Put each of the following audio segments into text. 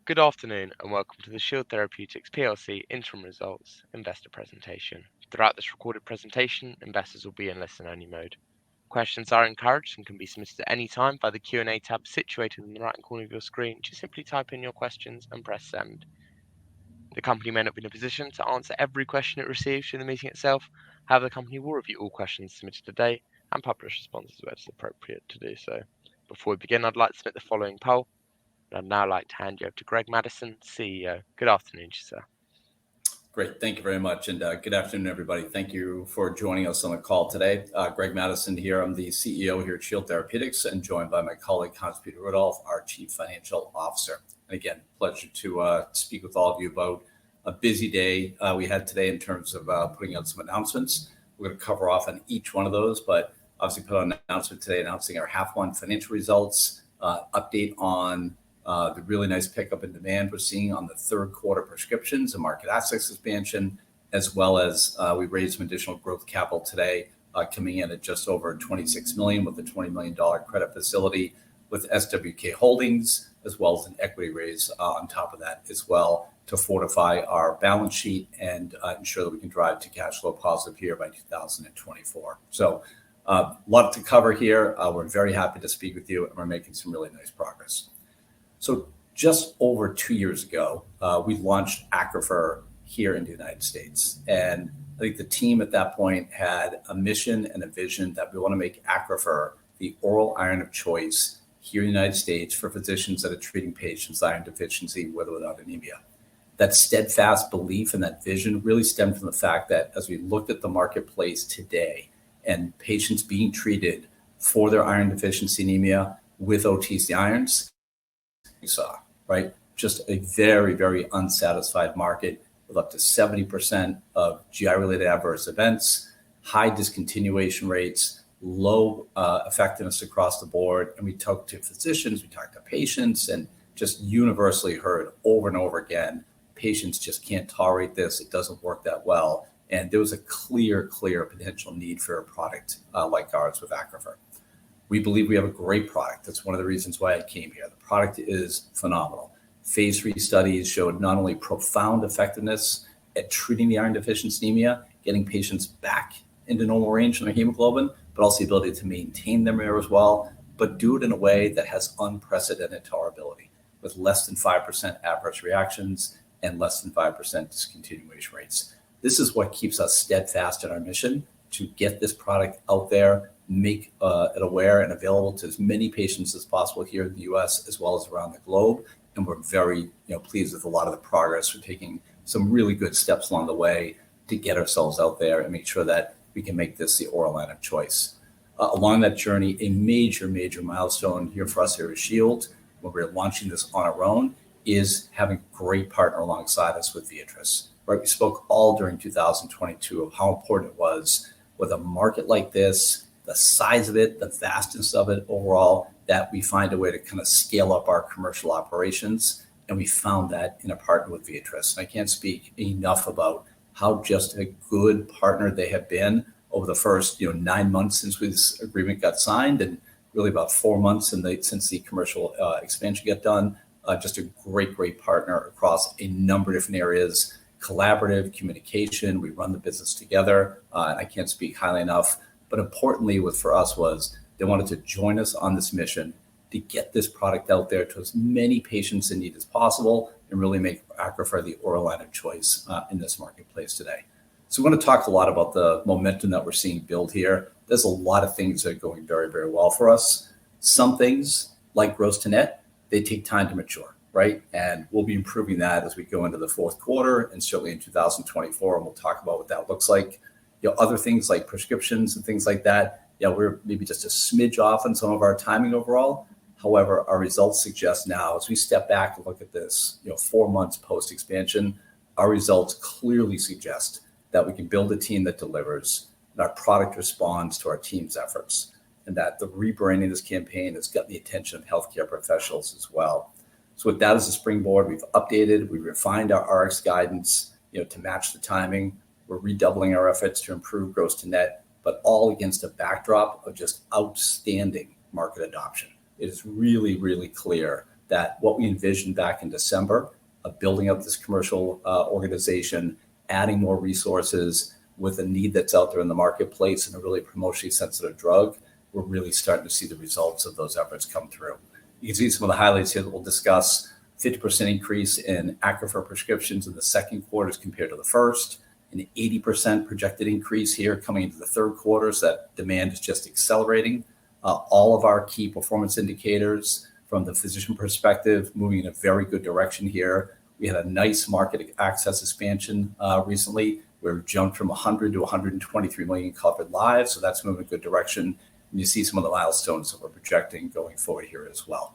Good afternoon, and welcome to the Shield Therapeutics PLC Interim Results Investor Presentation. Throughout this recorded presentation, investors will be in listen-only mode. Questions are encouraged and can be submitted at any time by the Q&A tab situated in the right corner of your screen. Just simply type in your questions and press send. The company may not be in a position to answer every question it receives during the meeting itself. However, the company will review all questions submitted today and publish responses where it's appropriate to do so. Before we begin, I'd like to submit the following poll. I'd now like to hand you over to Greg Madison, CEO. Good afternoon, sir. Great. Thank you very much. And good afternoon, everybody. Thank you for joining us on the call today. Greg Madison here. I'm the CEO here at Shield Therapeutics and joined by my colleague, Hans-Peter Rudolph, our Chief Financial Officer. And again, pleasure to speak with all of you about a busy day we had today in terms of putting out some announcements. We're going to cover off on each one of those, but obviously put out an announcement today announcing our half one financial results, update on the really nice pickup in demand we're seeing on the third quarter prescriptions and market access expansion, as well as we raised some additional growth capital today, coming in at just over $26 million with a $20 million credit facility with SWK Holdings, as well as an equity raise on top of that as well to fortify our balance sheet and ensure that we can drive to cash flow positive here by 2024. So a lot to cover here. We're very happy to speak with you, and we're making some really nice progress. So just over 2 years ago, we launched Acrifer here in the United States. And I think the team at that point had a mission and a vision that we want to make Acrifer the oral iron of choice here in the United States for physicians that are treating patients with iron deficiency with or without anemia. That steadfast belief and that vision really stemmed from the fact that as we looked at the marketplace today and patients being treated for their iron deficiency anemia with OTC irons, we saw, right? Just a very, very unsatisfied market with up to 70% of GI-related adverse events, high discontinuation rates, low effectiveness across the board. And we talked to physicians, we talked to patients, and just universally heard over and over again, patients just can't tolerate this. It doesn't work that well. And there was a clear potential need for a product like ours with Acrifer. We believe we have a great product. That's one of the reasons why I came here. The product is phenomenal. Phase 3 studies showed not only profound effectiveness at treating the iron deficiency anemia, getting patients back into normal range in their hemoglobin, but also the ability to maintain them there as well, but do it in a way that has unprecedented tolerability with less than 5% adverse reactions and less than 5% discontinuation rates. This is what keeps us steadfast in our mission to get this product out there, make it aware and available to as many patients as possible here in the U.S. as well as around the globe. And we're very pleased with a lot of the progress. We're taking some really good steps along the way to get ourselves out there and make sure that we can make this the oral line of choice. Along that journey, a major milestone here for us here at Shield, when we're launching this on our own, is having a great partner alongside us with Viatris. Right? We spoke all during 2022 of how important it was with a market like this, the size of it, the vastness of it overall, that we find a way to kind of scale up our commercial operations. And we found that in a partner with Viatris. And I can't speak enough about how just a good partner they have been over the first 9 months since this agreement got signed, and really about 4 months since the commercial expansion got done. Just a great partner across a number of different areas, collaborative communication. We run the business together. And I can't speak highly enough. But importantly, what for us was they wanted to join us on this mission to get this product out there to as many patients in need as possible and really make Acrifer the oral line of choice in this marketplace today. So we're going to talk a lot about the momentum that we're seeing build here. There's a lot of things that are going very well for us. Some things, like gross to net, they take time to mature, right? And we'll be improving that as we go into the fourth quarter and certainly in 2024, and we'll talk about what that looks like. Other things like prescriptions and things like that, we're maybe just a smidge off on some of our timing overall. However, our results suggest now, as we step back and look at this, 4 months post-expansion, our results clearly suggest that we can build a team that delivers, and our product responds to our team's efforts, and that the rebranding of this campaign has got the attention of healthcare professionals as well. So with that as a springboard, we've refined our RX guidance, to match the timing. We're redoubling our efforts to improve gross to net, but all against a backdrop of just outstanding market adoption. It is really clear that what we envisioned back in December of building up this commercial organization, adding more resources with a need that's out there in the marketplace and a really promotionally sensitive drug, we're really starting to see the results of those efforts come through. You can see some of the highlights here that we'll discuss. 50% increase in Accrufer prescriptions in the second quarter as compared to the first, an 80% projected increase here coming into the third quarter, so that demand is just accelerating. All of our key performance indicators from the physician perspective moving in a very good direction here. We had a nice market access expansion recently. We've jumped from 100 to 123 million covered lives, so that's moving in a good direction. And you see some of the milestones that we're projecting going forward here as well.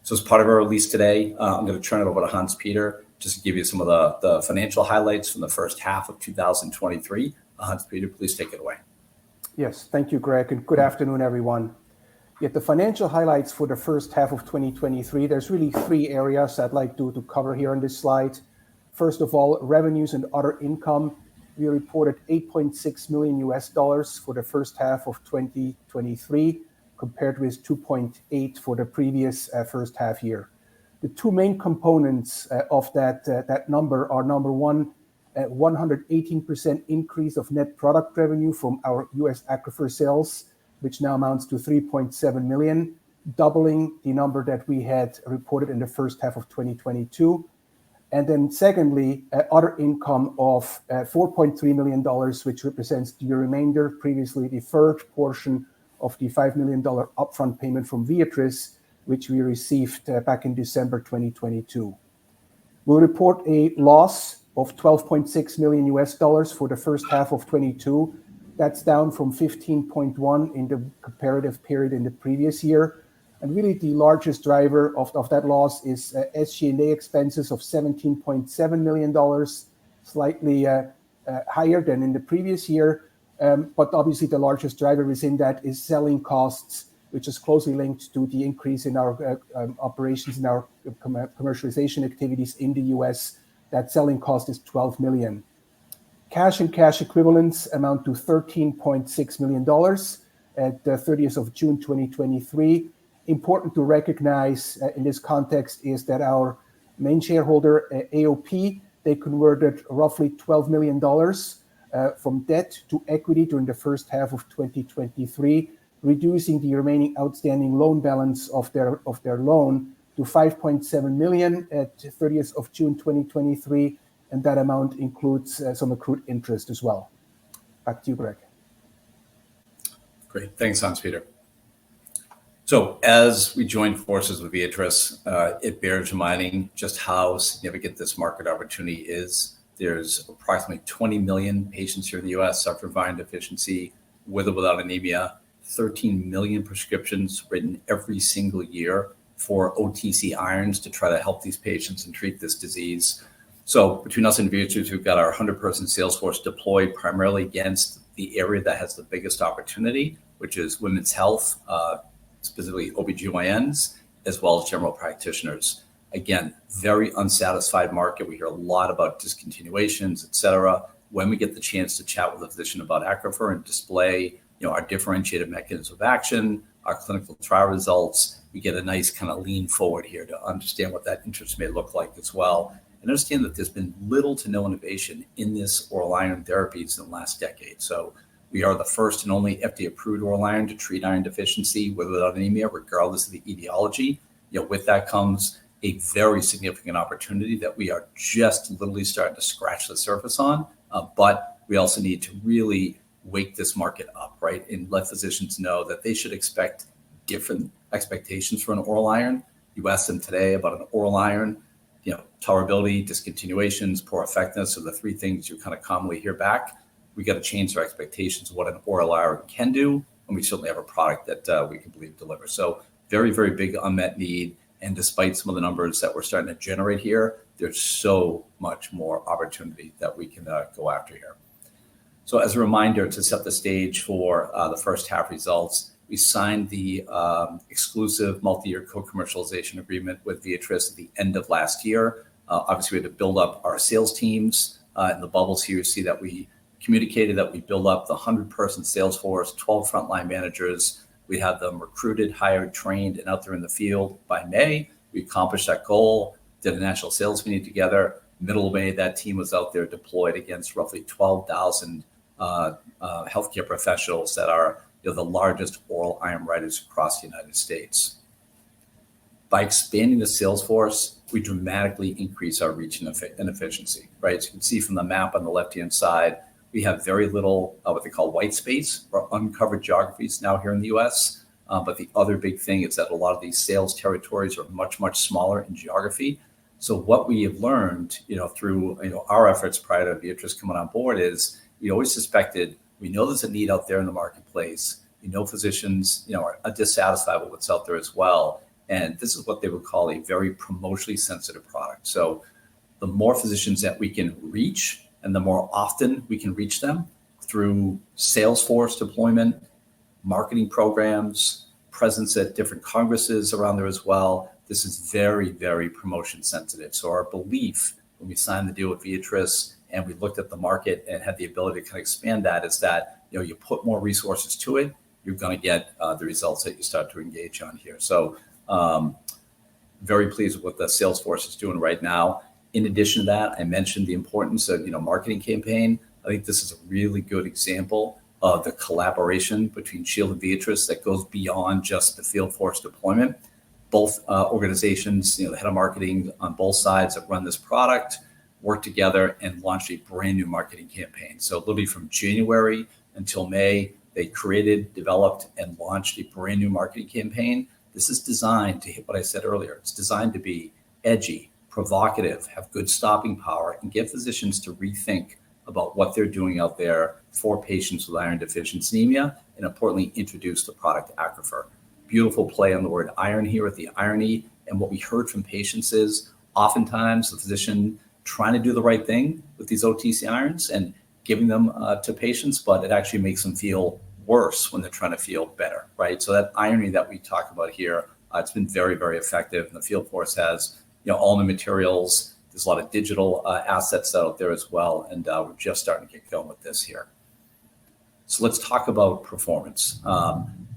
So as part of our release today, I'm going to turn it over to Hans-Peter just to give you some of the financial highlights from the first half of 2023. Hans-Peter, please take it away. Yes, thank you, Greg, and good afternoon, everyone. The financial highlights for the first half of 2023, there's really three areas I'd like to cover here on this slide. First of all, revenues and other income. We reported $8.6 million for the first half of 2023, compared with 2.8 for the previous first half year. The two main components of that number are, number one, a 118% increase of net product revenue from our US Accrufer sales, which now amounts to $3.7 million, doubling the number that we had reported in the first half of 2022. And then secondly, other income of $4.3 million, which represents the remainder previously deferred portion of the $5 million upfront payment from Viatris, which we received back in December 2022. We'll report a loss of $12.6 million for the first half of 22. That's down from 15.1 in the comparative period in the previous year. And really the largest driver of that loss is SG&A expenses of $17.7 million, slightly higher than in the previous year. But obviously the largest driver within that is selling costs, which is closely linked to the increase in our operations and our commercialization activities in the US. That selling cost is $12 million. Cash and cash equivalents amount to $13.6 million at the 30th of June 2023. Important to recognize in this context is that our main shareholder, AOP, they converted roughly $12 million from debt to equity during the first half of 2023, reducing the remaining outstanding loan balance of their loan to $5.7 million at 30th of June 2023, and that amount includes some accrued interest as well. Back to you, Greg. Great, thanks, Hans-Peter. So as we join forces with Viatris, it bears reminding just how significant this market opportunity is. There's approximately 20 million patients here in the US suffering from iron deficiency with or without anemia, 13 million prescriptions written every single year for OTC irons to try to help these patients and treat this disease. So between us and Viatris, we've got our 100-person sales force deployed primarily against the area that has the biggest opportunity, which is women's health, specifically OBGYNs, as well as general practitioners. Again, very unsatisfied market. We hear a lot about discontinuations, et cetera. When we get the chance to chat with a physician about Accrufer and display, our differentiated mechanism of action, our clinical trial results, we get a nice kind of lean forward here to understand what that interest may look like as well. And understand that there's been little to no innovation in this oral iron therapies in the last decade. So we are the first and only FDA-approved oral iron to treat iron deficiency with or without anemia, regardless of the etiology. With that comes a very significant opportunity that we are just literally starting to scratch the surface on. But we also need to really wake this market up, right? And let physicians know that they should expect different expectations for an oral iron. You ask them today about an oral iron, tolerability, discontinuations, poor effectiveness are the three things you kind of commonly hear back. We got to change our expectations of what an oral iron can do, and we certainly have a product that we can believe delivers. So very, very big unmet need. And despite some of the numbers that we're starting to generate here, there's so much more opportunity that we can go after here. So as a reminder to set the stage for the first half results, we signed the exclusive multi-year co-commercialization agreement with Viatris at the end of last year. Obviously, we had to build up our sales teams. In the bubbles here, you see that we communicated that we build up the 100-person sales force, 12 frontline managers. We had them recruited, hired, trained, and out there in the field by May. We accomplished that goal, did a national sales meeting together. Middle of May, that team was out there deployed against roughly 12,000 healthcare professionals that are the largest oral iron writers across the United States. By expanding the sales force, we dramatically increase our reach and efficiency, right? As you can see from the map on the left-hand side, we have very little what they call white space or uncovered geographies now here in the US. But the other big thing is that a lot of these sales territories are much, much smaller in geography. So what we have learned, through our efforts prior to Beatrice coming on board is we always suspected, we know there's a need out there in the marketplace. We know physicians, are dissatisfied with what's out there as well. And this is what they would call a very promotionally sensitive product. So the more physicians that we can reach and the more often we can reach them through Salesforce deployment, marketing programs, presence at different congresses around there as well. This is very, very promotion sensitive. So our belief when we signed the deal with Beatrice and we looked at the market and had the ability to kind of expand that is that, you put more resources to it, you're going to get the results that you start to engage on here. So very pleased with what the Salesforce is doing right now. In addition to that, I mentioned the importance of, marketing campaign. I think this is a really good example of the collaboration between Shield and Beatrice that goes beyond just the field force deployment. Both organizations, the head of marketing on both sides that run this product, work together and launch a brand new marketing campaign. So literally from January until May, they created, developed, and launched a brand new marketing campaign. This is designed to hit what I said earlier. It's designed to be edgy, provocative, have good stopping power, and get physicians to rethink about what they're doing out there for patients with iron deficiency anemia, and importantly, introduce the product Aquifer. Beautiful play on the word iron here with the irony. And what we heard from patients is oftentimes the physician trying to do the right thing with these OTC irons and giving them to patients, but it actually makes them feel worse when they're trying to feel better, right? So that irony that we talk about here, it's been very, very effective. And the field force has, all the materials. There's a lot of digital assets out there as well. And we're just starting to get going with this here. So let's talk about performance.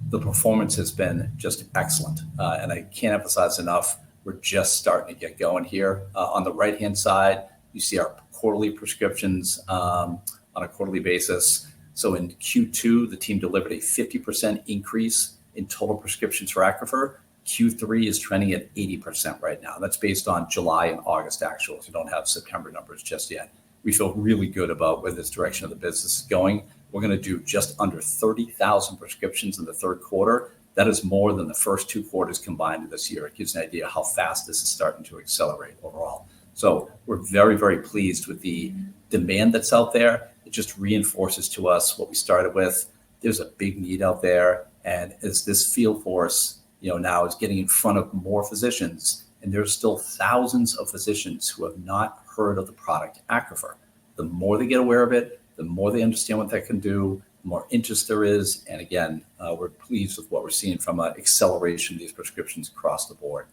The performance has been just excellent. And I can't emphasize enough, we're just starting to get going here. On the right-hand side, you see our quarterly prescriptions on a quarterly basis. So in Q2, the team delivered a 50% increase in total prescriptions for Aquifer. Q3 is trending at 80% right now. That's based on July and August actuals. We don't have September numbers just yet. We feel really good about where this direction of the business is going. We're going to do just under 30,000 prescriptions in the third quarter. That is more than the first 2 quarters combined this year. It gives an idea how fast this is starting to accelerate overall. So we're very, very pleased with the demand that's out there. It just reinforces to us what we started with. There's a big need out there. And as this field force, now is getting in front of more physicians, and there's still thousands of physicians who have not heard of the product Aquifer. The more they get aware of it, the more they understand what that can do, the more interest there is. And again, we're pleased with what we're seeing from an acceleration of these prescriptions across the board.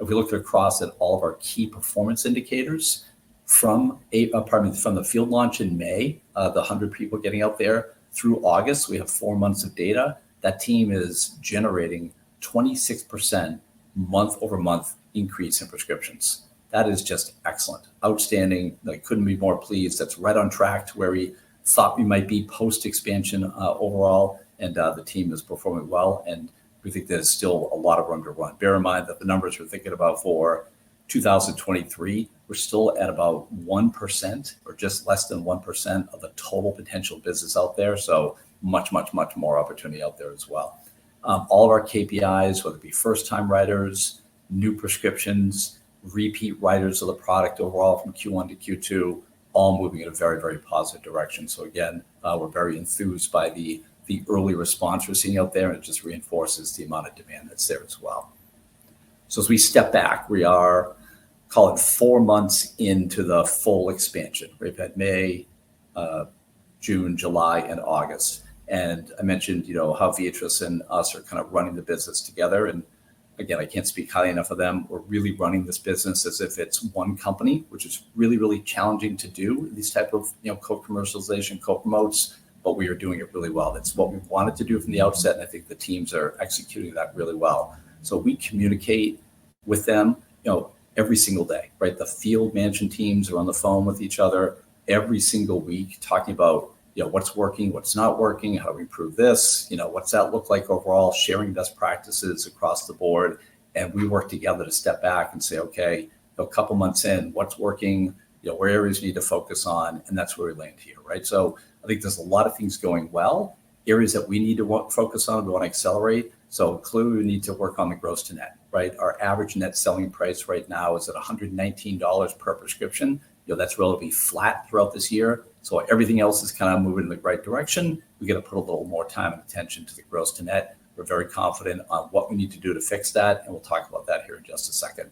If we look across at all of our key performance indicators from the field launch in May, the 100 people getting out there through August, we have 4 months of data. That team is generating 26% month over month increase in prescriptions. That is just excellent, outstanding. I couldn't be more pleased. That's right on track to where we thought we might be post expansion overall. And the team is performing well. And we think there's still a lot of room to run. Bear in mind that the numbers we're thinking about for 2023, we're still at about 1% or just less than 1% of the total potential business out there. So much, much, much more opportunity out there as well. All of our KPIs, whether it be first-time writers, new prescriptions, repeat writers of the product overall from Q1 to Q2, all moving in a very, very positive direction. So again, we're very enthused by the early response we're seeing out there, and it just reinforces the amount of demand that's there as well. So as we step back, we are, call it 4 months into the full expansion. We've had May, June, July, and August. And I mentioned, how Beatrice and us are kind of running the business together. And again, I can't speak highly enough of them. We're really running this business as if it's one company, which is really, really challenging to do. These type of, co-commercialization, co-promotes, but we are doing it really well. That's what we wanted to do from the outset. And I think the teams are executing that really well. So we communicate with them, every single day, right? The field management teams are on the phone with each other every single week, talking about, what's working, what's not working, how do we improve this, what's that look like overall, sharing best practices across the board. And we work together to step back and say, okay, a couple months in, what's working, where areas we need to focus on, and that's where we land here, right? So I think there's a lot of things going well, areas that we need to focus on, we want to accelerate. So clearly we need to work on the gross to net, right? Our average net selling price right now is at $119 per prescription. That's relatively flat throughout this year. So everything else is kind of moving in the right direction. We got to put a little more time and attention to the gross to net. We're very confident on what we need to do to fix that, and we'll talk about that here in just a second.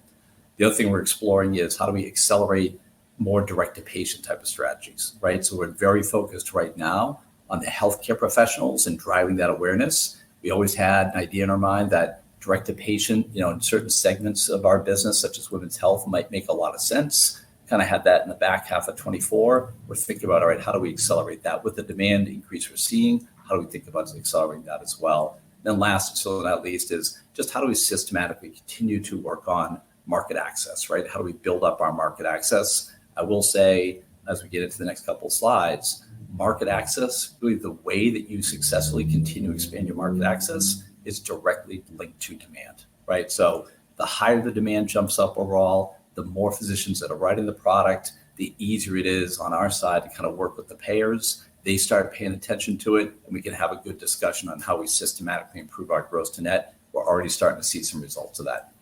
The other thing we're exploring is how do we accelerate more direct-to-patient type of strategies, right? So we're very focused right now on the healthcare professionals and driving that awareness. We always had an idea in our mind that direct-to-patient, in certain segments of our business, such as women's health, might make a lot of sense. Kind of had that in the back half of 24. We're thinking about, all right, how do we accelerate that with the demand increase we're seeing? How do we think about accelerating that as well? Then last, so not least, is just how do we systematically continue to work on market access, right? How do we build up our market access? I will say, as we get into the next couple of slides, market access, really the way that you successfully continue to expand your market access is directly linked to demand, right? So the higher the demand jumps up overall, the more physicians that are writing the product, the easier it is on our side to kind of work with the payers. They start paying attention to it, and we can have a good discussion on how we systematically improve our gross to net. We're already starting to see some results of that.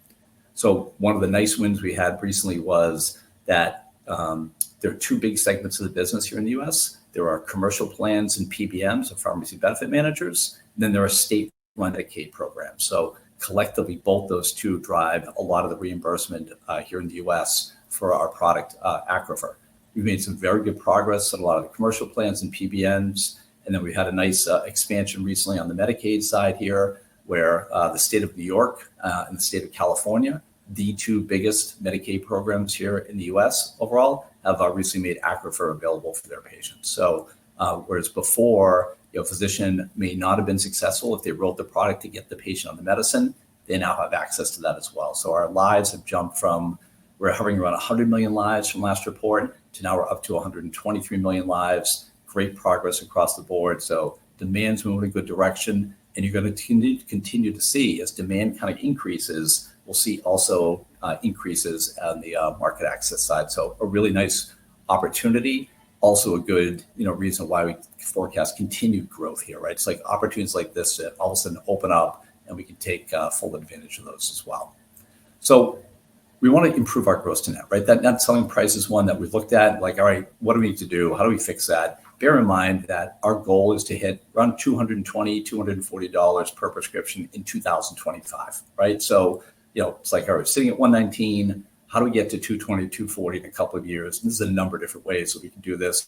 So one of the nice wins we had recently was that there are two big segments of the business here in the U.S. There are commercial plans and PBMs, or pharmacy benefit managers, and then there are state-run Medicaid programs. So collectively, both those two drive a lot of the reimbursement here in the U.S. for our product, Aquifer. We've made some very good progress on a lot of the commercial plans and PBMs, and then we had a nice expansion recently on the Medicaid side here, where the state of New York and the state of California, the two biggest Medicaid programs here in the U.S. overall, have recently made Aquifer available for their patients. So whereas before, a physician may not have been successful if they wrote the product to get the patient on the medicine, they now have access to that as well. So our lives have jumped from, we're hovering around 100 million lives from last report to now we're up to 123 million lives. Great progress across the board. So demand's moving in a good direction, and you're going to continue to see as demand kind of increases, we'll see also increases on the market access side. So a really nice opportunity. Also a good, reason why we forecast continued growth here, right? It's like opportunities like this that all of a sudden open up, and we can take full advantage of those as well. So we want to improve our gross to net, right? That net selling price is one that we've looked at, like, all right, what do we need to do? How do we fix that? Bear in mind that our goal is to hit around $220, $240 per prescription in 2025, right? So, it's like, all right, sitting at 119, how do we get to 220, 240 in a couple of years? And this is a number of different ways that we can do this.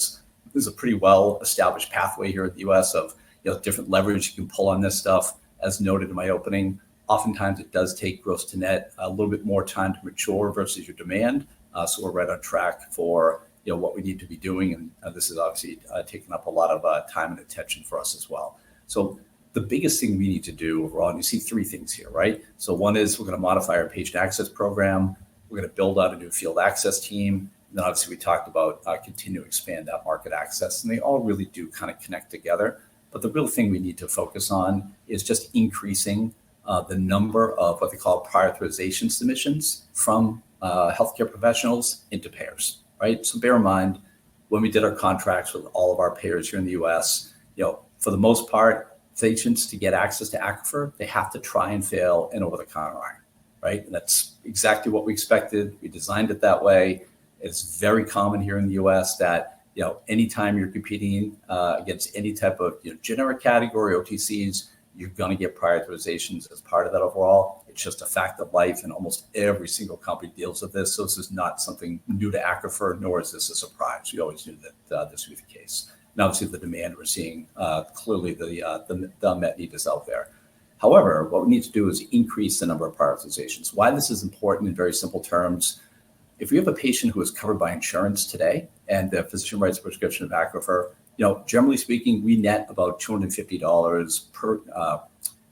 This is a pretty well-established pathway here in the U.S. of different leverage you can pull on this stuff. As noted in my opening, oftentimes it does take gross to net a little bit more time to mature versus your demand. So we're right on track for what we need to be doing, and this is obviously taking up a lot of time and attention for us as well. So the biggest thing we need to do overall, and you see three things here, right? So one is we're going to modify our patient access program. We're going to build out a new field access team. And then obviously we talked about continue to expand that market access, and they all really do kind of connect together. But the real thing we need to focus on is just increasing the number of what they call prior authorization submissions from healthcare professionals into payers, right? So bear in mind, when we did our contracts with all of our payers here in the U.S., for the most part, patients to get access to Aquifer, they have to try and fail an over-the-counter iron, right? And that's exactly what we expected. We designed it that way. It's very common here in the U.S. that anytime you're competing against any type of generic category, OTCs, you're going to get prior authorizations as part of that overall. It's just a fact of life, and almost every single company deals with this. So this is not something new to Aquifer, nor is this a surprise. We always knew that this would be the case. And obviously the demand we're seeing, clearly the unmet need is out there. However, what we need to do is increase the number of prior authorizations. Why this is important in very simple terms: if we have a patient who is covered by insurance today and the physician writes a prescription of Aquifer, generally speaking, we net about $250 per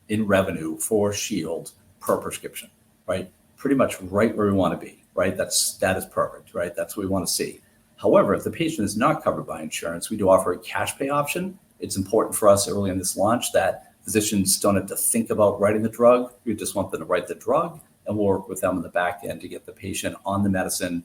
in revenue for Shield per prescription, right? pretty much right where we want to be, right? That is perfect, right? That's what we want to see. However, if the patient is not covered by insurance, we do offer a cash pay option. It's important for us early in this launch that physicians don't have to think about writing the drug. We just want them to write the drug, and we'll work with them in the back end to get the patient on the medicine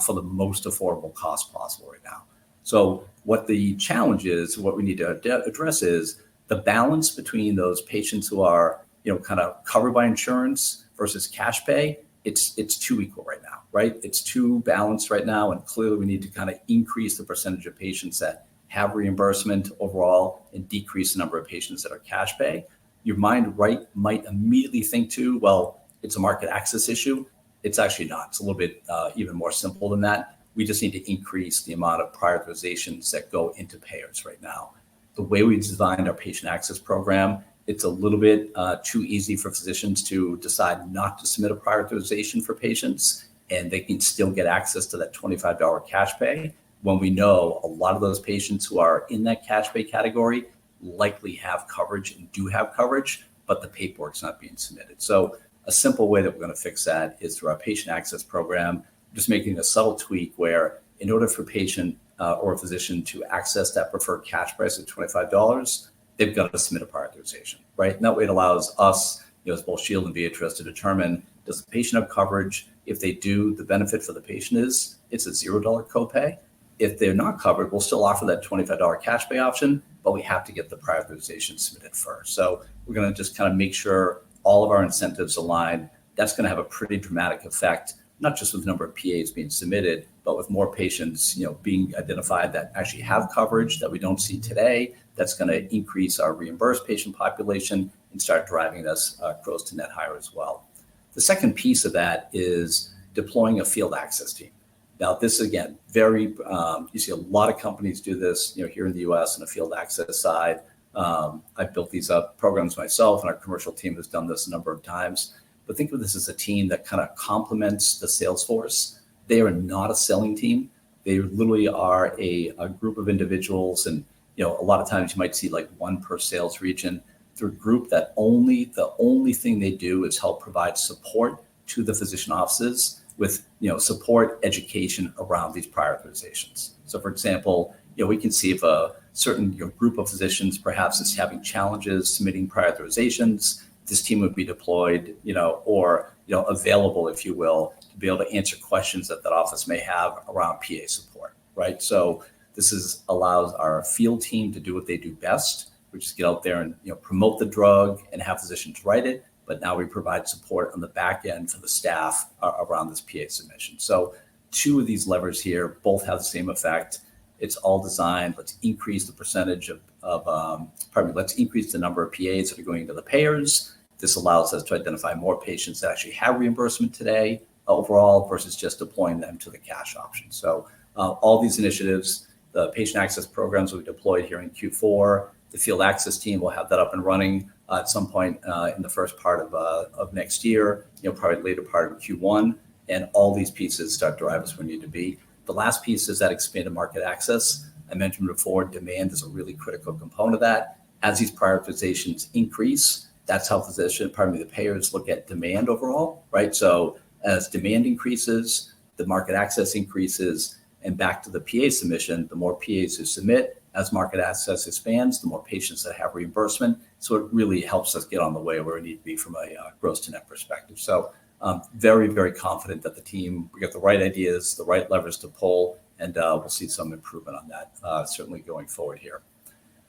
for the most affordable cost possible right now. So what the challenge is, what we need to address is the balance between those patients who are, kind of covered by insurance versus cash pay. It's too equal right now, right? It's too balanced right now. And clearly we need to kind of increase the percentage of patients that have reimbursement overall and decrease the number of patients that are cash pay. Your mind might immediately think to, well, it's a market access issue. It's actually not. It's a little bit even more simple than that. We just need to increase the amount of prior authorizations that go into payers right now. The way we designed our patient access program, it's a little bit too easy for physicians to decide not to submit a prior authorization for patients, and they can still get access to that $25 cash pay when we know a lot of those patients who are in that cash pay category likely have coverage and do have coverage, but the paperwork's not being submitted. So a simple way that we're going to fix that is through our patient access program, just making a subtle tweak where in order for a patient or a physician to access that preferred cash price of $25, they've got to submit a prior authorization, right? And that way it allows us, as both Shield and Viatris, to determine, does the patient have coverage? If they do, the benefit for the patient is it's a $0 copay. If they're not covered, we'll still offer that $25 cash pay option, but we have to get the prior authorization submitted first. So we're going to just kind of make sure all of our incentives align. That's going to have a pretty dramatic effect, not just with the number of PAs being submitted, but with more patients, being identified that actually have coverage that we don't see today. That's going to increase our reimbursed patient population and start driving us gross to net higher as well. The second piece of that is deploying a field access team. Now, this again, you see a lot of companies do this, here in the US on the field access side. I've built these up programs myself, and our commercial team has done this a number of times. But think of this as a team that kind of complements the sales force. They are not a selling team. They literally are a group of individuals. And, a lot of times you might see like one per sales region. They're a group that the only thing they do is help provide support to the physician offices with, support education around these prior authorizations. So for example, we can see if a certain group of physicians perhaps is having challenges submitting prior authorizations, this team would be deployed, or available, if you will, to be able to answer questions that office may have around PA support, right? So this allows our field team to do what they do best, which is get out there and promote the drug and have physicians write it. But now we provide support on the back end for the staff around this PA submission. So two of these levers here both have the same effect. It's all designed. Let's increase the percentage let's increase the number of PAs that are going to the payers. This allows us to identify more patients that actually have reimbursement today overall versus just deploying them to the cash option. So all these initiatives, the patient access programs will be deployed here in Q4. The field access team will have that up and running at some point in the first part of next year, probably later part of Q1. And all these pieces start to drive us where we need to be. The last piece is that expanded market access. I mentioned before, demand is a really critical component of that. As these prioritizations increase, that's how the payers look at demand overall, right? So as demand increases, the market access increases, and back to the PA submission, the more PAs who submit, as market access expands, the more patients that have reimbursement. So it really helps us get on the way where we need to be from a gross to net perspective. So very, very confident that we got the right ideas, the right levers to pull, and we'll see some improvement on that certainly going forward here.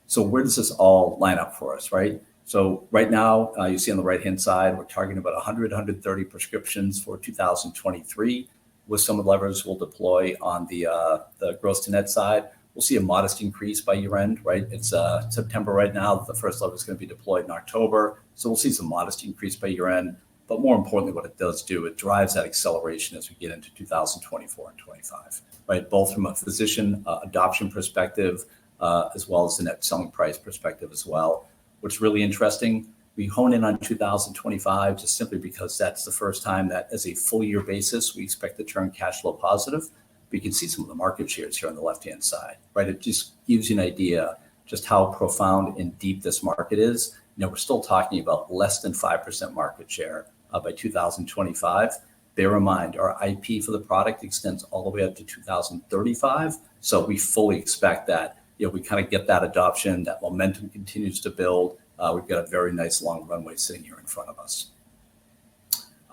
So where does this all line up for us, right? So right now, you see on the right-hand side, we're targeting about 130 prescriptions for 2023. With some of the levers we'll deploy on the gross to net side, we'll see a modest increase by year end, right? It's September right now. The first lever is going to be deployed in October. So we'll see some modest increase by year end. But more importantly, what it does do, it drives that acceleration as we get into 2024 and 25, right? Both from a physician adoption perspective, as well as the net selling price perspective as well. What's really interesting, we hone in on 2025 just simply because that's the first time that as a full year basis, we expect to turn cash flow positive. We can see some of the market shares here on the left-hand side, right? It just gives you an idea just how profound and deep this market is. We're still talking about less than 5% market share by 2025. Bear in mind, our IP for the product extends all the way up to 2035. So we fully expect that, we kind of get that adoption, that momentum continues to build. We've got a very nice long runway sitting here in front of us.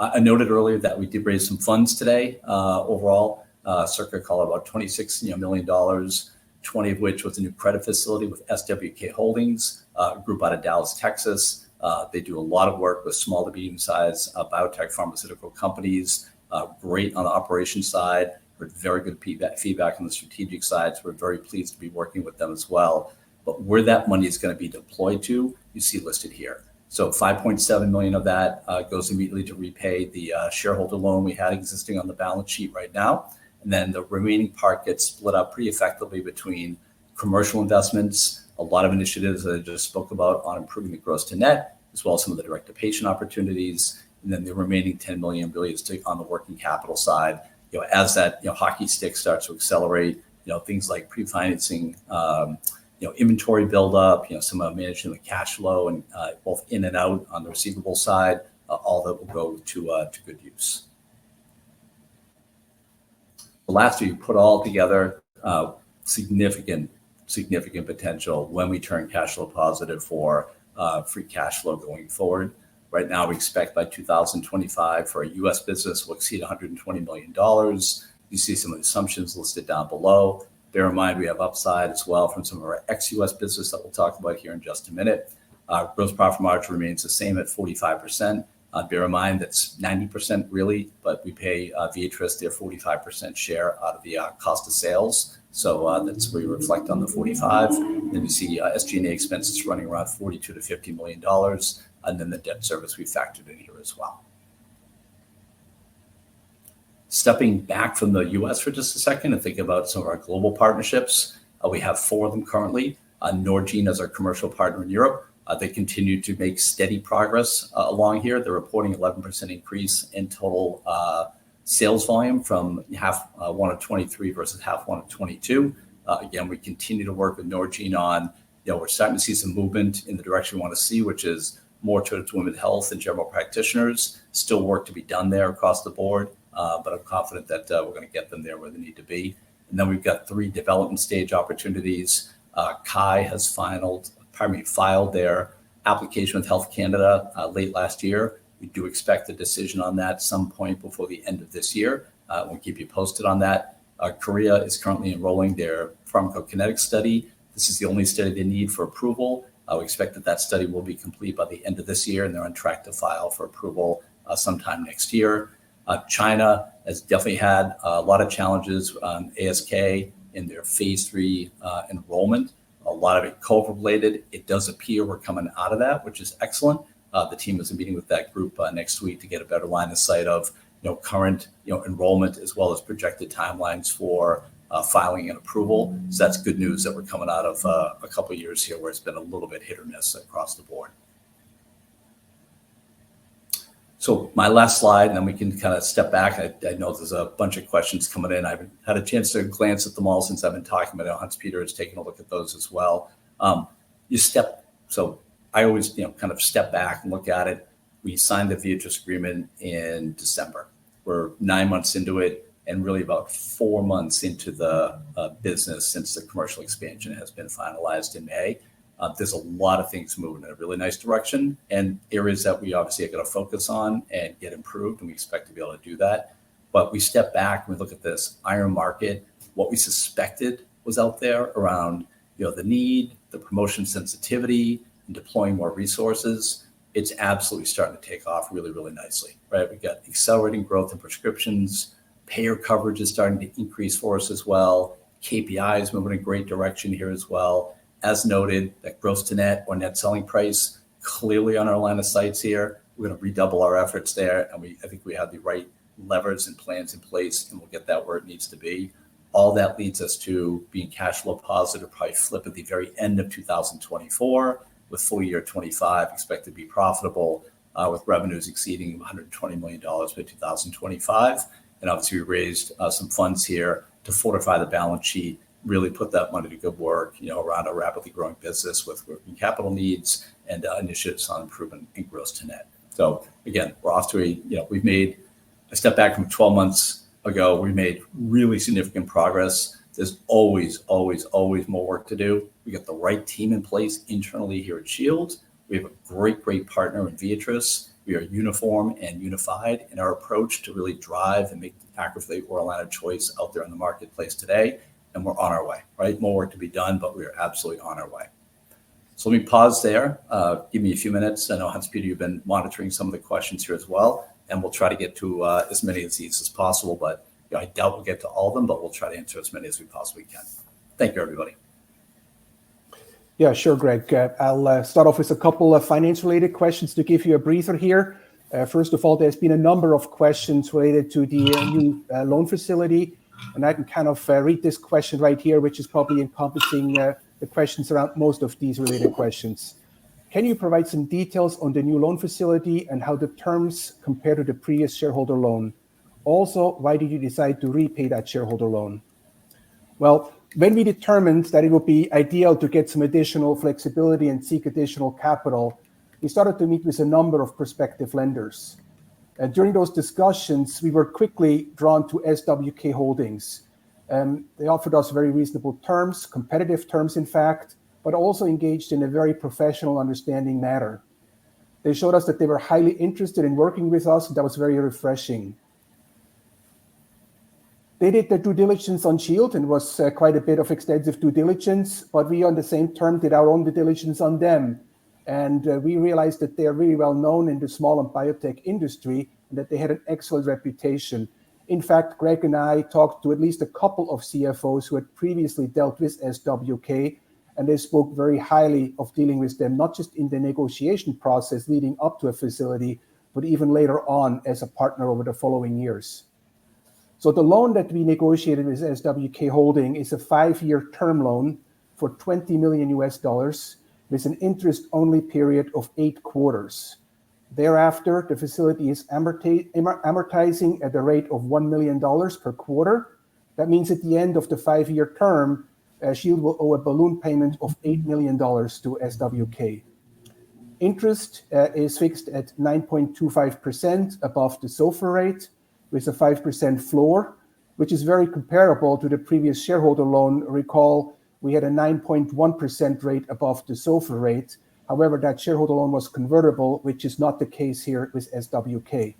I noted earlier that we did raise some funds today, overall, circa call it about $26 million, 20 of which was a new credit facility with SWK Holdings, a group out of Dallas, Texas. They do a lot of work with small to medium-sized biotech pharmaceutical companies, great on the operations side, heard very good feedback on the strategic side. So we're very pleased to be working with them as well. But where that money is going to be deployed to, you see listed here. So 5.7 million of that goes immediately to repay the shareholder loan we had existing on the balance sheet right now. And then the remaining part gets split up pretty effectively between commercial investments, a lot of initiatives that I just spoke about on improving the gross to net, as well as some of the direct to patient opportunities. And then the remaining 10 million really is on the working capital side. As that hockey stick starts to accelerate, things like pre-financing, inventory buildup, some of managing the cash flow and both in and out on the receivable side, all that will go to good use. Lastly, you put all together significant potential when we turn cash flow positive for free cash flow going forward. Right now, we expect by 2025 for our U.S. business will exceed $120 million. You see some of the assumptions listed down below. Bear in mind, we have upside as well from some of our ex-U.S. business that we'll talk about here in just a minute. Gross profit margin remains the same at 45%. Bear in mind, that's 90% really, but we pay Viatris their 45% share out of the cost of sales. So that's where you reflect on the 45. Then you see SG&A expenses running around $42 to $50 million. And then the debt service we factored in here as well. Stepping back from the US for just a second and think about some of our global partnerships. We have 4 of them currently. Norgine as our commercial partner in Europe. They continue to make steady progress along here. They're reporting 11% increase in total sales volume from half one of 23 versus half one of 22. Again, we continue to work with Norgine on, we're starting to see some movement in the direction we want to see, which is more towards women's health and general practitioners. Still work to be done there across the board, but I'm confident that we're going to get them there where they need to be. And then we've got 3 development stage opportunities. Kai has filed their application with Health Canada late last year. We do expect a decision on that some point before the end of this year. We'll keep you posted on that. Korea is currently enrolling their pharmacokinetic study. This is the only study they need for approval. We expect that study will be complete by the end of this year, and they're on track to file for approval sometime next year. China has definitely had a lot of challenges on ASK in their phase 3 enrollment. A lot of it COVID-related. It does appear we're coming out of that, which is excellent. The team is meeting with that group next week to get a better line of sight of current enrollment as well as projected timelines for filing and approval. So that's good news that we're coming out of a couple of years here where it's been a little bit hit or miss across the board. So my last slide, and then we can kind of step back. I know there's a bunch of questions coming in. I haven't had a chance to glance at them all since I've been talking, but Hans-Peter is taking a look at those as well. So I always kind of step back and look at it. We signed the Viatris agreement in December. We're 9 months into it and really about 4 months into the business since the commercial expansion has been finalized in May. There's a lot of things moving in a really nice direction and areas that we obviously are going to focus on and get improved, and we expect to be able to do that. But we step back and we look at this iron market, what we suspected was out there around the need, the promotion sensitivity, and deploying more resources. It's absolutely starting to take off really, really nicely, right? We've got accelerating growth in prescriptions. Payer coverage is starting to increase for us as well. KPI is moving in a great direction here as well. As noted, that gross to net or net selling price clearly on our line of sights here. We're going to redouble our efforts there, and I think we have the right levers and plans in place, and we'll get that where it needs to be. All that leads us to being cash flow positive, probably flip at the very end of 2024, with full year 25 expected to be profitable, with revenues exceeding $120 million by 2025. And obviously, we raised some funds here to fortify the balance sheet, really put that money to good work, around a rapidly growing business with working capital needs and initiatives on improvement in gross to net. So again, we're off to we've made step back from 12 months ago, we made really significant progress. There's always more work to do. We got the right team in place internally here at Shield. We have a great partner in Viatris. We are uniform and unified in our approach to really drive and make acrophylate oral line of choice out there in the marketplace today. And we're on our way, right? More work to be done, but we are absolutely on our way. So let me pause there. Give me a few minutes. I know, Hans-Peter, you've been monitoring some of the questions here as well, and we'll try to get to as many of these as possible. But I doubt we'll get to all of them, but we'll try to answer as many as we possibly can. Thank you, everybody. Yeah, sure, Greg. I'll start off with a couple of finance-related questions to give you a breather here. First of all, there's been a number of questions related to the new loan facility, and I can kind of read this question right here, which is probably encompassing the questions around most of these related questions. Can you provide some details on the new loan facility and how the terms compare to the previous shareholder loan? Also, why did you decide to repay that shareholder loan? Well, when we determined that it would be ideal to get some additional flexibility and seek additional capital, we started to meet with a number of prospective lenders. During those discussions, we were quickly drawn to SWK Holdings. They offered us very reasonable terms, competitive terms, in fact, but also engaged in a very professional, understanding manner. They showed us that they were highly interested in working with us, and that was very refreshing. They did their due diligence on Shield, and was quite a bit of extensive due diligence, but we on the same term did our own due diligence on them. And we realized that they are really well known in the small and biotech industry, and that they had an excellent reputation. In fact, Greg and I talked to at least a couple of CFOs who had previously dealt with SWK, and they spoke very highly of dealing with them, not just in the negotiation process leading up to a facility, but even later on as a partner over the following years. So the loan that we negotiated with SWK Holding is a 5-year term loan for $20 million with an interest-only period of 8 quarters. Thereafter, the facility is amortizing at the rate of $1 million per quarter. That means at the end of the 5-year term, Shield will owe a balloon payment of $8 million to SWK. Interest is fixed at 9.25% above the SOFR rate, with a 5% floor, which is very comparable to the previous shareholder loan. Recall, we had a 9.1% rate above the SOFR rate. However, that shareholder loan was convertible, which is not the case here with SWK.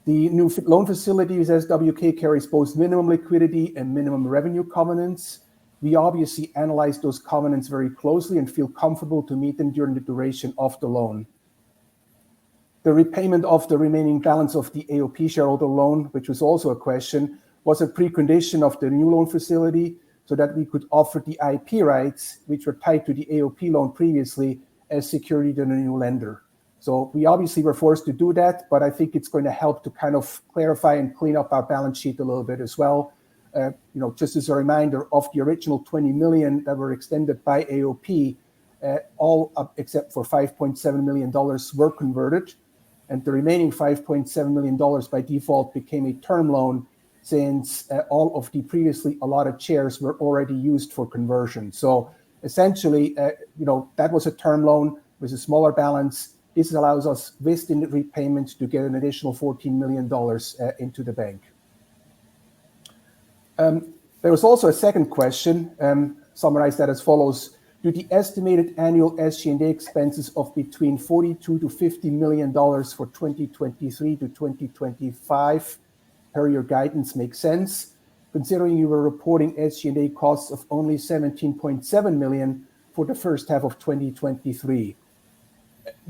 The new loan facility with SWK carries both minimum liquidity and minimum revenue covenants. We obviously analyze those covenants very closely and feel comfortable to meet them during the duration of the loan. The repayment of the remaining balance of the AOP shareholder loan, which was also a question, was a precondition of the new loan facility so that we could offer the IP rights, which were tied to the AOP loan previously, as security to the new lender. So we obviously were forced to do that, but I think it's going to help to kind of clarify and clean up our balance sheet a little bit as well. Just as a reminder, of the original $20 million that were extended by AOP, all up except for $5.7 million were converted. And the remaining $5.7 million by default became a term loan, since all of the previously allotted shares were already used for conversion. So essentially, that was a term loan with a smaller balance. This allows us, with the repayment, to get an additional $14 million into the bank. There was also a second question, summarized that as follows. Do the estimated annual SG&A expenses of between $42 to $50 million for 2023 to 2025 per your guidance make sense, considering you were reporting SG&A costs of only $17.7 million for the first half of 2023?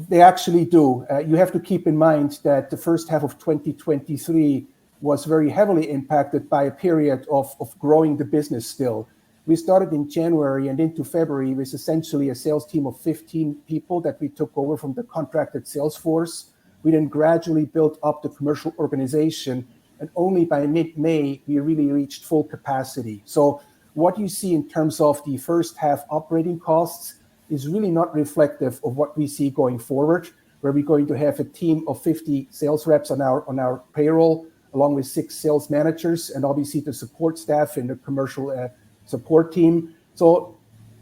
They actually do. You have to keep in mind that the first half of 2023 was very heavily impacted by a period of growing the business still. We started in January and into February with essentially a sales team of 15 people that we took over from the contracted sales force. We then gradually built up the commercial organization, and only by mid-May, we really reached full capacity. So what you see in terms of the first half operating costs is really not reflective of what we see going forward, where we're going to have a team of 50 sales reps on our payroll, along with 6 sales managers, and obviously the support staff and the commercial support team. So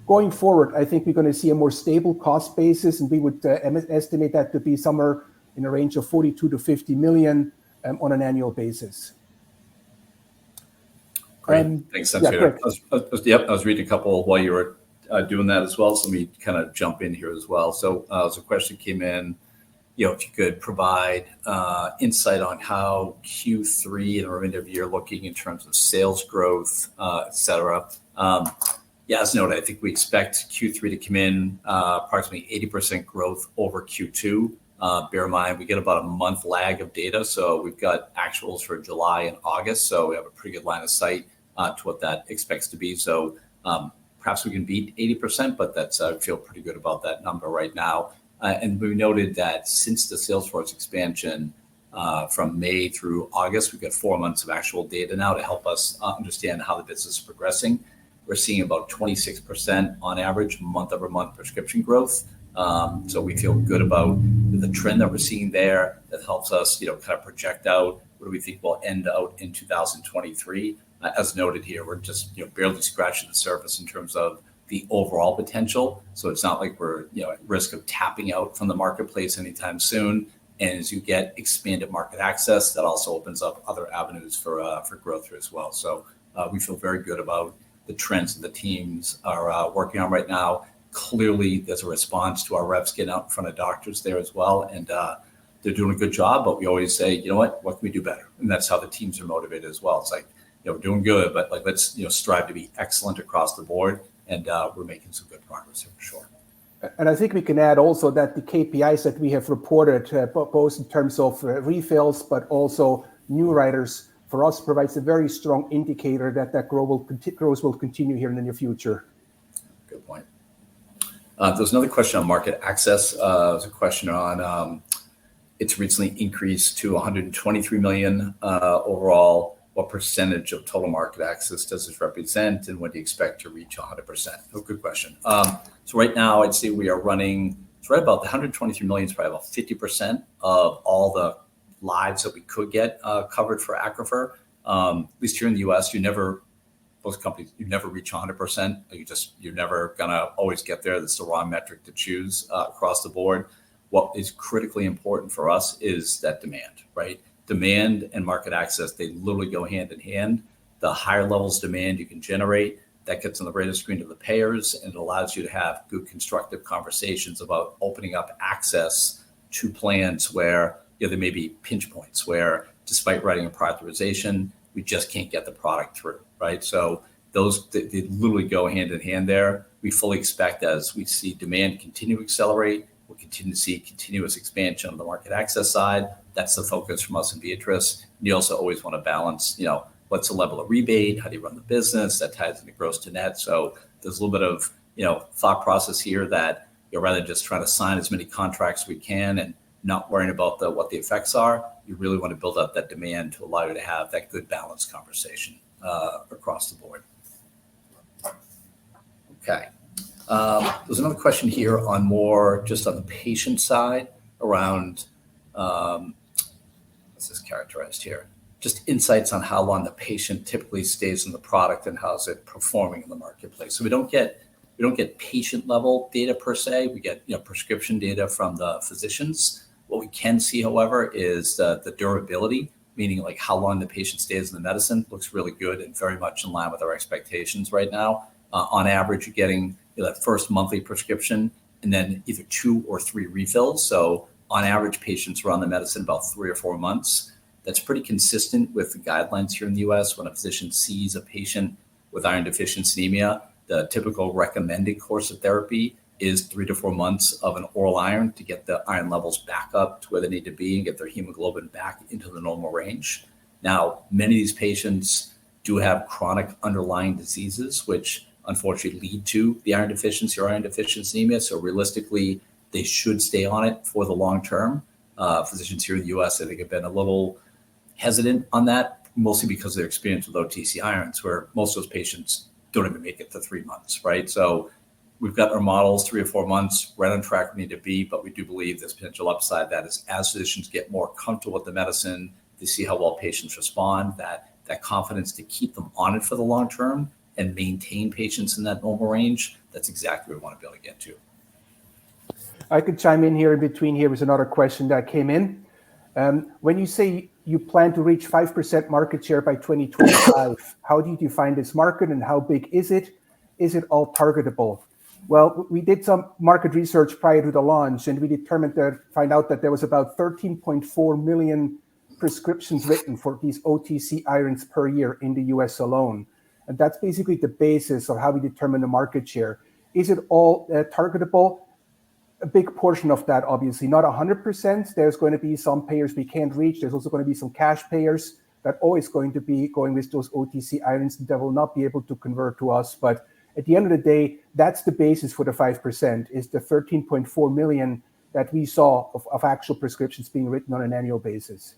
going forward, I think we're going to see a more stable cost basis, and we would estimate that to be somewhere in a range of $42 to $50 million. on an annual basis. Great. Thanks, Yeah, Peter. I was reading a couple while you were doing that as well. So let me kind of jump in here as well. So as a question came in, if you could provide insight on how Q3 and the remainder of the year looking in terms of sales growth, et cetera. As noted, I think we expect Q3 to come in approximately 80% growth over Q2. Bear in mind, we get about a month lag of data. So we've got actuals for July and August. So we have a pretty good line of sight to what that expects to be. So perhaps we can beat 80%, but I feel pretty good about that number right now. And we noted that since the Salesforce expansion from May through August, we've got 4 months of actual data now to help us understand how the business is progressing. We're seeing about 26% on average month-over-month prescription growth. So we feel good about the trend that we're seeing there. That helps us, kind of project out what do we think will end out in 2023. As noted here, we're just barely scratching the surface in terms of the overall potential. So it's not like we're at risk of tapping out from the marketplace anytime soon. And as you get expanded market access, that also opens up other avenues for growth here as well. So we feel very good about the trends that the teams are working on right now. Clearly, there's a response to our reps getting out in front of doctors there as well. And they're doing a good job, but we always say, what can we do better? And that's how the teams are motivated as well. It's like, we're doing good, but let's strive to be excellent across the board. And we're making some good progress here for sure. And I think we can add also that the KPIs that we have reported, both in terms of refills, but also new writers, for us provides a very strong indicator that growth will continue here in the near future. Good point. There's another question on market access. There's a question on it's recently increased to 123 million overall. What percentage of total market access does this represent, and when do you expect to reach 100%? Oh, good question. So right now, I'd say we are running, it's right about the 123 million is probably about 50% of all the lives that we could get covered for Aquifer. At least here in the US, most companies, you never reach 100%. You're never gonna always get there. That's the wrong metric to choose across the board. What is critically important for us is that demand, right? Demand and market access, they literally go hand in hand. The higher levels of demand you can generate, that gets on the radar screen to the payers, and it allows you to have good constructive conversations about opening up access to plans where there may be pinch points where despite writing a prior authorization, we just can't get the product through, right? So they literally go hand in hand there. We fully expect as we see demand continue to accelerate, we'll continue to see continuous expansion on the market access side. That's the focus from us in Viatris. And you also always want to balance, what's the level of rebate? How do you run the business? That ties into gross to net. So there's a little bit of, thought process here that rather than just trying to sign as many contracts as we can and not worrying about what the effects are, you really want to build up that demand to allow you to have that good balanced conversation across the board. Okay. There's another question here on more just on the patient side around, what's this characterized here? Just insights on how long the patient typically stays in the product and how's it performing in the marketplace. So we don't get patient level data per se. We get prescription data from the physicians. What we can see, however, is the durability, meaning like how long the patient stays in the medicine looks really good and very much in line with our expectations right now. On average, you're getting that first monthly prescription and then either 2 or 3 refills. So on average, patients are on the medicine about 3 or 4 months. That's pretty consistent with the guidelines here in the US. When a physician sees a patient with iron deficiency anemia, the typical recommended course of therapy is 3 to 4 months of an oral iron to get the iron levels back up to where they need to be and get their hemoglobin back into the normal range. Now, many of these patients do have chronic underlying diseases, which unfortunately lead to the iron deficiency or iron deficiency anemia. So realistically, they should stay on it for the long term. Physicians here in the US, I think, have been a little hesitant on that, mostly because of their experience with OTC irons, where most of those patients don't even make it to 3 months, right? So we've got our models 3 or 4 months, right on track we need to be, but we do believe there's potential upside that is as physicians get more comfortable with the medicine, they see how well patients respond, that confidence to keep them on it for the long term and maintain patients in that normal range. That's exactly what we want to be able to get to. I could chime in here in between here with another question that came in. When you say you plan to reach 5% market share by 2025. How do you define this market and how big is it? Is it all targetable? Well, we did some market research prior to the launch, and we find out that there was about 13.4 million prescriptions written for these OTC irons per year in the US alone. And that's basically the basis of how we determine the market share. Is it all targetable? A big portion of that, obviously, not 100%. There's going to be some payers we can't reach. There's also going to be some cash payers that always going to be going with those OTC irons that will not be able to convert to us. But at the end of the day, that's the basis for the 5%, is the 13.4 million that we saw of actual prescriptions being written on an annual basis.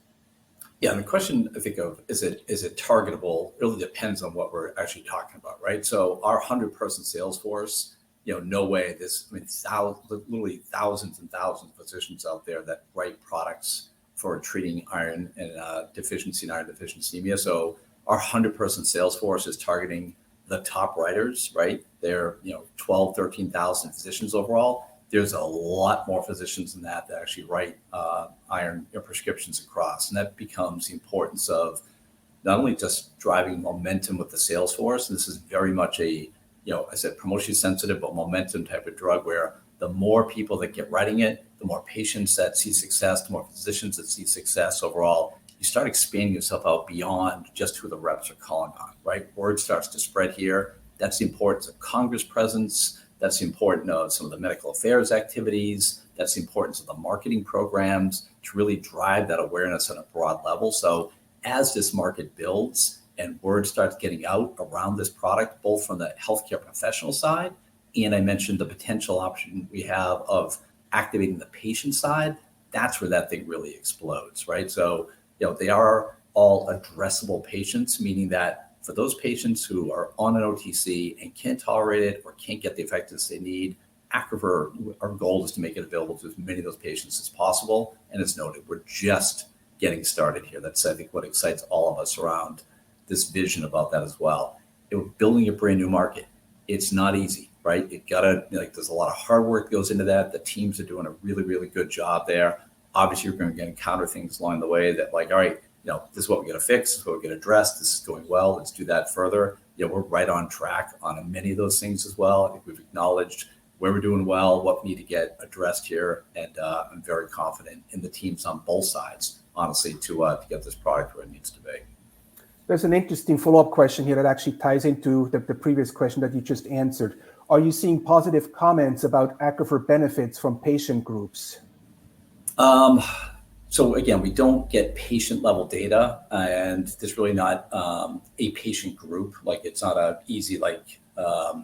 Yeah, and the question I think of, is it targetable, really depends on what we're actually talking about, right? So our 100-person sales force, no way literally thousands and thousands of physicians out there that write products for treating iron and deficiency and iron deficiency anemia. So our 100-person sales force is targeting the top writers, right? They're 12, 13,000 physicians overall. There's a lot more physicians than that actually write iron prescriptions across. And that becomes the importance of not only just driving momentum with the sales force, and this is very much a, I said promotion sensitive, but momentum type of drug where the more people that get writing it, the more patients that see success, the more physicians that see success overall, you start expanding yourself out beyond just who the reps are calling on, right? Word starts to spread here. That's the importance of Congress presence. That's the importance of some of the medical affairs activities. That's the importance of the marketing programs to really drive that awareness on a broad level. So as this market builds and word starts getting out around this product, both from the healthcare professional side, and I mentioned the potential option we have of activating the patient side, that's where that thing really explodes, right? So, they are all addressable patients, meaning that for those patients who are on an OTC and can't tolerate it or can't get the effectiveness they need, Aquifer, our goal is to make it available to as many of those patients as possible. And as noted, we're just getting started here. That's, I think, what excites all of us around this vision about that as well. We're building a brand new market. It's not easy, right? There's a lot of hard work that goes into that. The teams are doing a really, really good job there. Obviously, you're going to encounter things along the way that all right, this is what we're going to fix, this is what we're going to address, this is going well, let's do that further. We're right on track on many of those things as well. I think we've acknowledged where we're doing well, what we need to get addressed here. And I'm very confident in the teams on both sides, honestly, to get this product where it needs to be. There's an interesting follow-up question here that actually ties into the previous question that you just answered. Are you seeing positive comments about Aquifer benefits from patient groups? So again, we don't get patient level data, and there's really not a patient group. It's not a easy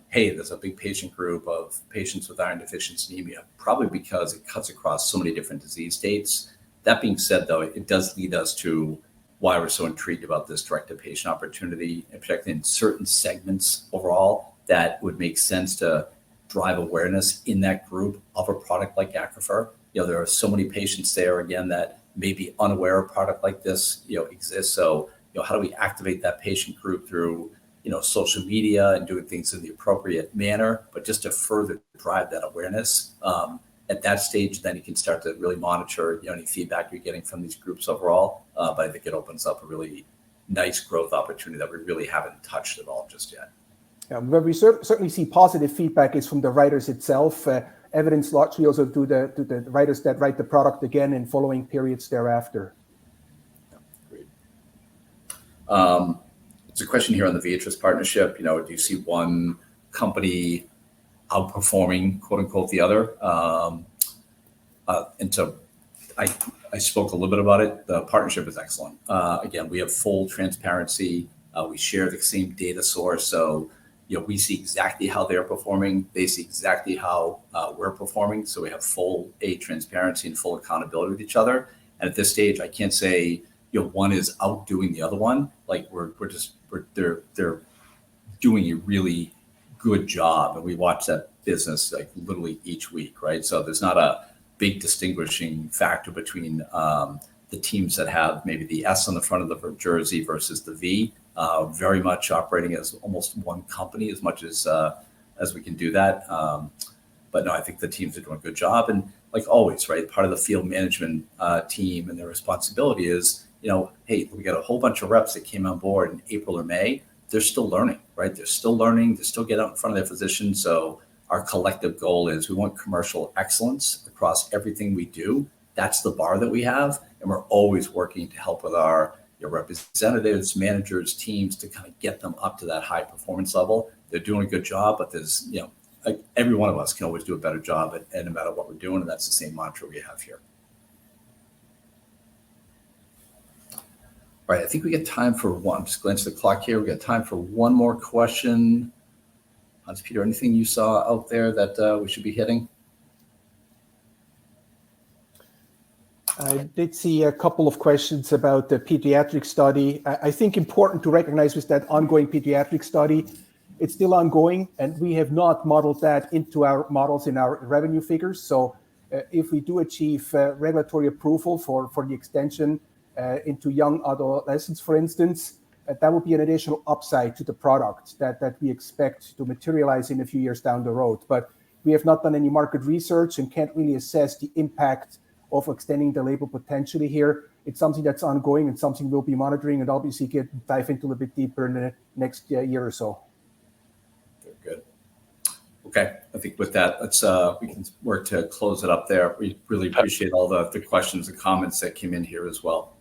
hey, there's a big patient group of patients with iron deficiency anemia, probably because it cuts across so many different disease states. That being said, though, it does lead us to why we're so intrigued about this direct-to-patient opportunity, and particularly in certain segments overall that would make sense to drive awareness in that group of a product like Aquifer. There are so many patients there, again, that may be unaware a product like this, exists. So, how do we activate that patient group through, social media and doing things in the appropriate manner, but just to further drive that awareness. At that stage, then you can start to really monitor, any feedback you're getting from these groups overall. But I think it opens up a really nice growth opportunity that we really haven't touched at all just yet. Yeah, where we certainly see positive feedback is from the writers itself. Evidence largely also to the writers that write the product again in following periods thereafter. Yeah, great. It's a question here on the Viatris partnership. Do you see one company outperforming, quote unquote, the other? And so I spoke a little bit about it. The partnership is excellent. Again, we have full transparency. We share the same data source. So, we see exactly how they're performing. They see exactly how we're performing. So we have full transparency and full accountability with each other. And at this stage, I can't say, one is outdoing the other one. They're doing a really good job. And we watch that business literally each week, right? So there's not a big distinguishing factor between the teams that have maybe the S on the front of the jersey versus the V. Very much operating as almost one company as much as we can do that. But no, I think the teams are doing a good job. And like always, right, part of the field management team and their responsibility is, hey, we got a whole bunch of reps that came on board in April or May. They're still learning, right? They're still learning. They still get out in front of their physician. So our collective goal is we want commercial excellence across everything we do. That's the bar that we have. And we're always working to help with our representatives, managers, teams to kind of get them up to that high performance level. They're doing a good job, but there's, like every one of us can always do a better job at no matter what we're doing. And that's the same mantra we have here. All right, I think we got time for one. Just glance at the clock here. We got time for one more question. Hans-Peter, anything you saw out there that we should be hitting? I did see a couple of questions about the pediatric study. I think important to recognize with that ongoing pediatric study, it's still ongoing, and we have not modeled that into our models in our revenue figures. So if we do achieve regulatory approval for the extension into young adolescents, for instance, that would be an additional upside to the product that we expect to materialize in a few years down the road. But we have not done any market research and can't really assess the impact of extending the label potentially here. It's something that's ongoing and something we'll be monitoring and obviously dive into a little bit deeper in the next year or so. Very good. Okay, I think with that, let's we can work to close it up there. We really appreciate all the questions and comments that came in here as well.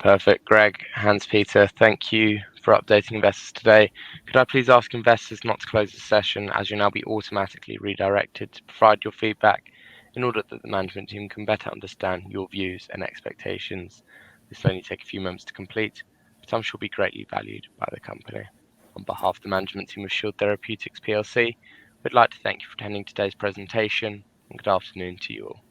Perfect. Greg, Hans-Peter, thank you for updating investors today. Could I please ask investors not to close the session, as you'll now be automatically redirected to provide your feedback in order that the management team can better understand your views and expectations. This will only take a few moments to complete, but I'm sure will be greatly valued by the company. On behalf of the management team of Shield Therapeutics PLC, we'd like to thank you for attending today's presentation, and good afternoon to you all.